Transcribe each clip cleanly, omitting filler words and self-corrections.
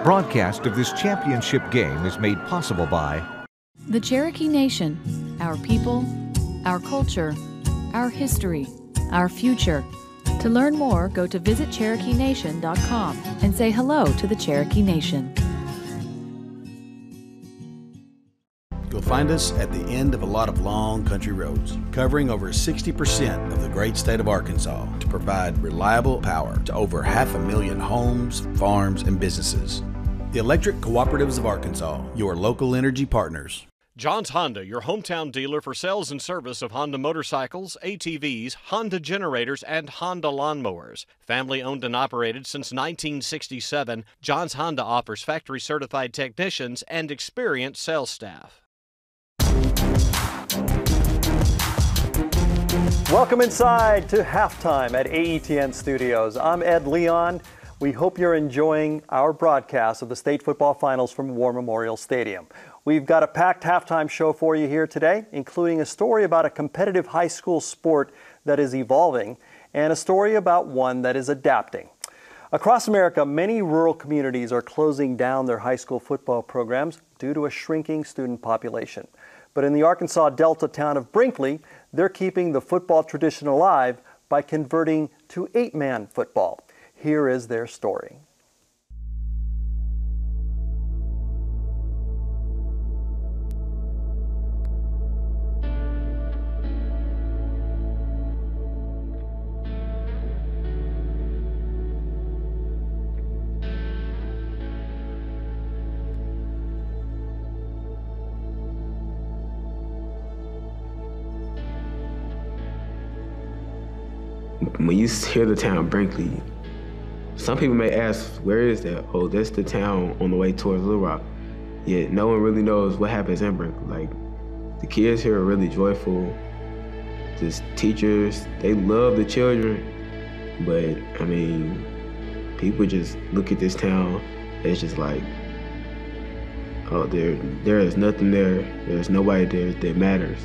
Broadcast of this championship game is made possible by the Cherokee Nation, our people, our culture, our history, our future. To learn more, go to visitcherokeenation.com and say hello to the Cherokee Nation. You'll find us at the end of a lot of long country roads, covering over 60% of the great state of Arkansas to provide reliable power to over 500,000 homes, farms, and businesses. The Electric Cooperatives of Arkansas, your local energy partners. John's Honda, your hometown dealer for sales and service of Honda motorcycles, ATVs, Honda generators, and Honda lawnmowers. Family owned and operated since 1967, John's Honda offers factory certified technicians and experienced sales staff. Welcome inside to halftime at AETN Studios. I'm Ed Leon. We hope you're enjoying our broadcast of the state football finals from War Memorial Stadium. We've got a packed halftime show for you here today, including a story about a competitive high school sport that is evolving and a story about one that is adapting. Across America, many rural communities are closing down their high school football programs due to a shrinking student population. But in the Arkansas Delta town of Brinkley, they're keeping the football tradition alive by converting to 8-man football. Here is their story. When you hear the town Brinkley, some people may ask, where is that? Oh, that's the town on the way towards Little Rock. Yet no one really knows what happens in Brinkley. Like, the kids here are really joyful. The teachers, they love the children. But, I mean, people just look at this town, it's just like, oh, there is nothing there. There's nobody there that matters.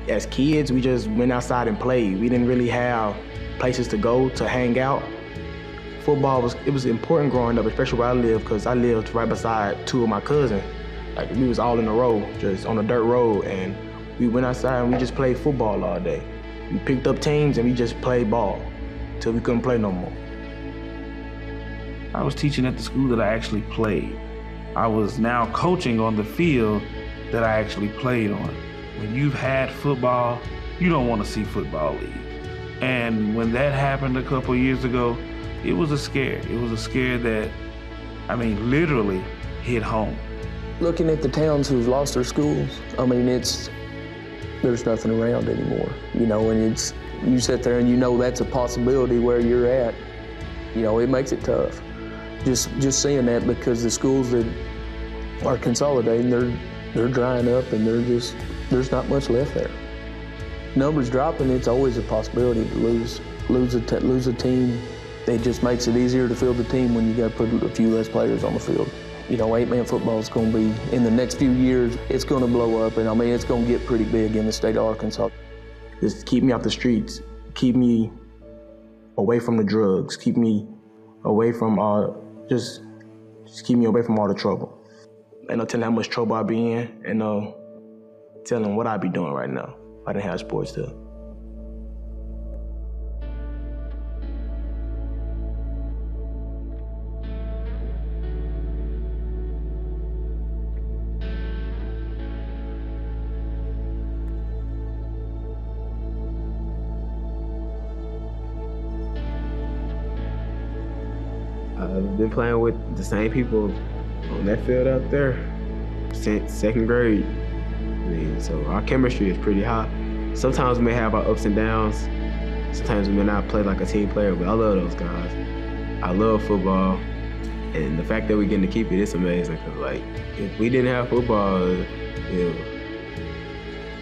As kids, we just went outside and played. We didn't really have places to go to hang out. Football was important growing up, especially where I lived, because I lived right beside two of my cousins. Like, we was all in a row, just on a dirt road, and we went outside and we just played football all day. We picked up teams and we just played ball till we couldn't play no more. I was teaching at the school that I actually played. I was now coaching on the field that I actually played on. When you've had football, you don't want to see football leave. And when that happened a couple years ago, it was a scare. It was a scare that, I mean, literally hit home. Looking at the towns who've lost their schools, I mean, there's nothing around anymore, you know, and you sit there and you know that's a possibility where you're at. You know, it makes it tough. Just seeing that, because the schools that are consolidating, they're drying up and there's not much left there. Numbers dropping, it's always a possibility to lose a team. It just makes it easier to field the team when you got to put a few less players on the field. You know, 8-man football is going to be, in the next few years, it's going to blow up, and I mean, it's going to get pretty big in the state of Arkansas. Just keep me off the streets, keep me away from the drugs, keep me away from just keep me away from all the trouble. And I'll tell them how much trouble I be in, and tell them what I be doing right now if I didn't have sports still. I've been playing with the same people on that field out there since second grade. I mean, so our chemistry is pretty high. Sometimes we may have our ups and downs. Sometimes we may not play like a team player, but I love those guys. I love football, and the fact that we're getting to keep it is amazing. Cause like, if we didn't have football,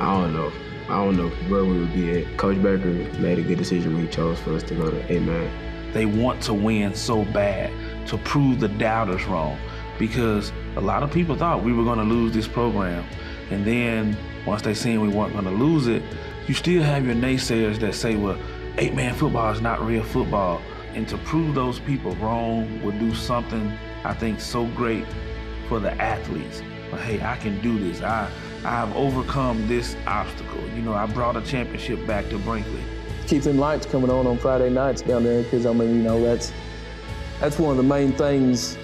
I don't know where we would be at. Coach Becker made a good decision when he chose for us to go to 8-man. They want to win so bad to prove the doubters wrong, because a lot of people thought we were going to lose this program. And then once they seen we weren't going to lose it, you still have your naysayers that say, well, 8-man football is not real football. And to prove those people wrong would do something, I think, so great for the athletes. But hey, I can do this. I've overcome this obstacle. You know, I brought a championship back to Brinkley. Keep them lights coming on Friday nights down there, because I mean, you know, that's one of the main things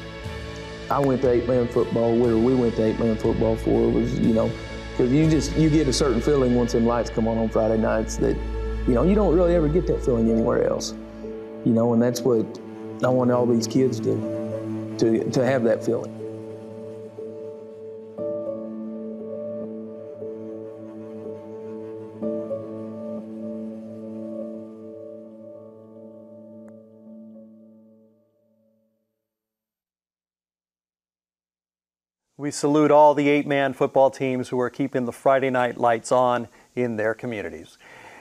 I went to 8-man football, where we went to 8-man football for, was, you know, because you get a certain feeling once them lights come on Friday nights that, you know, you don't really ever get that feeling anywhere else. You know, and that's what I want all these kids to have that feeling. We salute all the 8-man football teams who are keeping the Friday night lights on in their communities.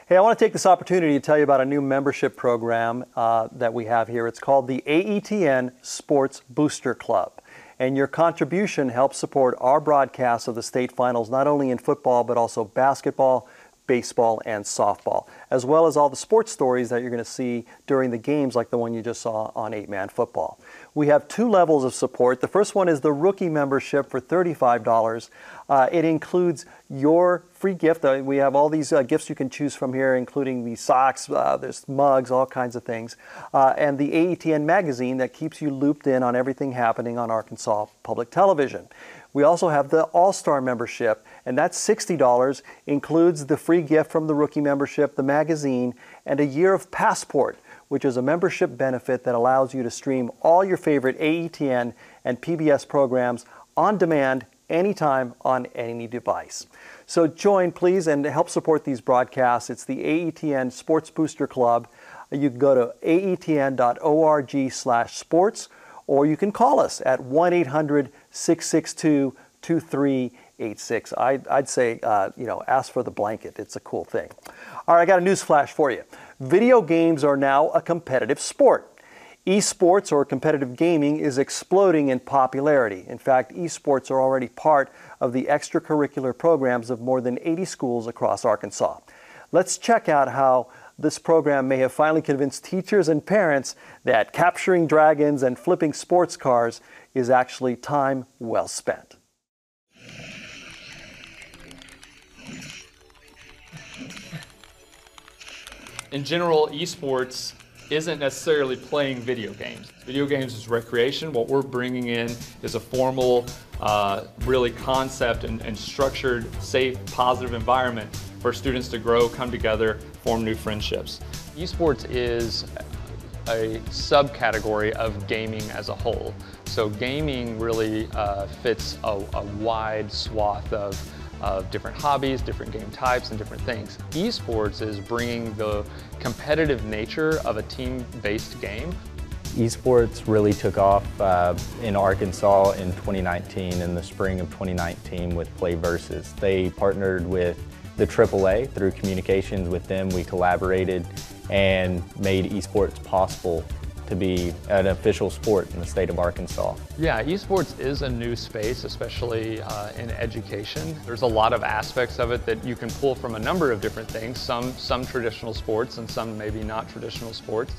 Hey, I want to take this opportunity to tell you about a new membership program that we have here. It's called the AETN Sports Booster Club. And your contribution helps support our broadcasts of the state finals, not only in football, but also basketball, baseball, and softball, as well as all the sports stories that you're going to see during the games like the one you just saw on 8-man football. We have 2 levels of support. The first one is the rookie membership for $35. It includes your free gift. We have all these gifts you can choose from here, including the socks, there's mugs, all kinds of things, and the AETN magazine that keeps you looped in on everything happening on Arkansas Public Television. We also have the All-Star membership, and that's $60, includes the free gift from the rookie membership, the magazine, and a year of Passport, which is a membership benefit that allows you to stream all your favorite AETN and PBS programs on demand anytime on any device. So join, please, and help support these broadcasts. It's the AETN Sports Booster Club. You can go to aetn.org/sports, or you can call us at 1-800-662-2386. I'd say, ask for the blanket. It's a cool thing. All right, I got a news flash for you. Video games are now a competitive sport. Esports, or competitive gaming, is exploding in popularity. In fact, esports are already part of the extracurricular programs of more than 80 schools across Arkansas. Let's check out how this program may have finally convinced teachers and parents that capturing dragons and flipping sports cars is actually time well spent. In general, esports isn't necessarily playing video games. Video games is recreation. What we're bringing in is a formal, really concept and structured, safe, positive environment for students to grow, come together, form new friendships. Esports is a subcategory of gaming as a whole. So gaming really fits a wide swath of different hobbies, different game types, and different things. Esports is bringing the competitive nature of a team-based game. Esports really took off in Arkansas in 2019, in the spring of 2019, with Play Versus. They partnered with the AAA. Through communications with them, we collaborated and made esports possible to be an official sport in the state of Arkansas. Yeah, esports is a new space, especially in education. There's a lot of aspects of it that you can pull from a number of different things, some traditional sports and some maybe not traditional sports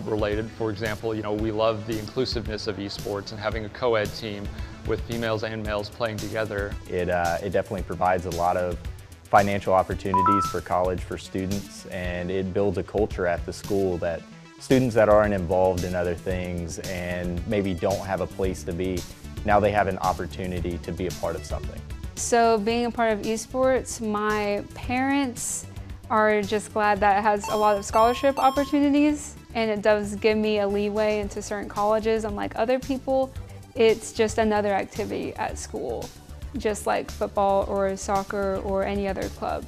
related. For example, we love the inclusiveness of esports and having a co-ed team with females and males playing together. It definitely provides a lot of financial opportunities for college for students, and it builds a culture at the school that students that aren't involved in other things and maybe don't have a place to be, now they have an opportunity to be a part of something. So being a part of esports, my parents are just glad that it has a lot of scholarship opportunities, and it does give me a leeway into certain colleges. Unlike other people, it's just another activity at school, just like football or soccer or any other club.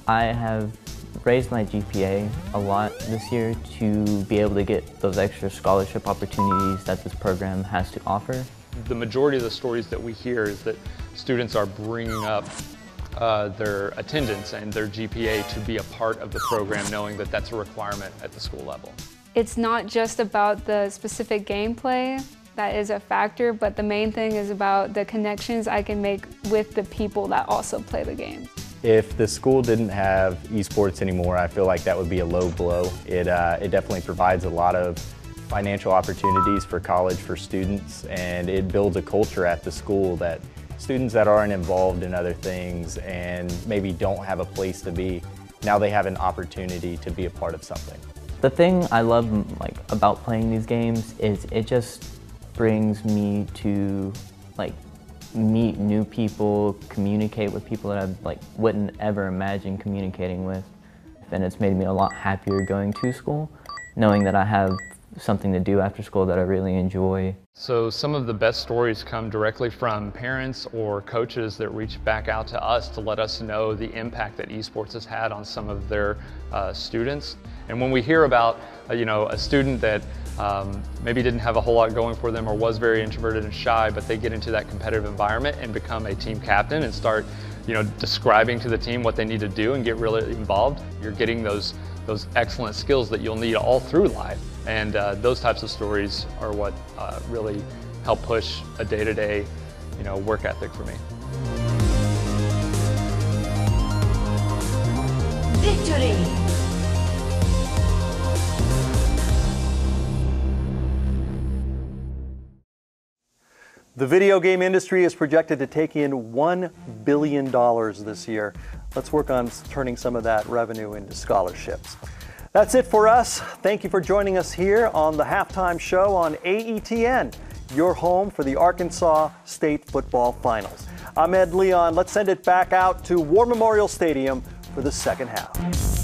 I have raised my GPA a lot this year to be able to get those extra scholarship opportunities that this program has to offer. The majority of the stories that we hear is that students are bringing up their attendance and their GPA to be a part of the program, knowing that that's a requirement at the school level. It's not just about the specific gameplay that is a factor, but the main thing is about the connections I can make with the people that also play the games. If the school didn't have esports anymore, I feel like that would be a low blow. It definitely provides a lot of financial opportunities for college for students, and it builds a culture at the school that students that aren't involved in other things and maybe don't have a place to be, now they have an opportunity to be a part of something. The thing I love about playing these games is it just brings me to meet new people, communicate with people that I wouldn't ever imagine communicating with. And it's made me a lot happier going to school, knowing that I have something to do after school that I really enjoy. So some of the best stories come directly from parents or coaches that reach back out to us to let us know the impact that esports has had on some of their students. And when we hear about a student that maybe didn't have a whole lot going for them or was very introverted and shy, but they get into that competitive environment and become a team captain and start describing to the team what they need to do and get really involved, you're getting those excellent skills that you'll need all through life. And those types of stories are what really help push a day-to-day work ethic for me. Victory! The video game industry is projected to take in $1 billion this year. Let's work on turning some of that revenue into scholarships. That's it for us. Thank you for joining us here on the Halftime Show on AETN, your home for the Arkansas State Football Finals. I'm Ed Leon. Let's send it back out to War Memorial Stadium for the second half.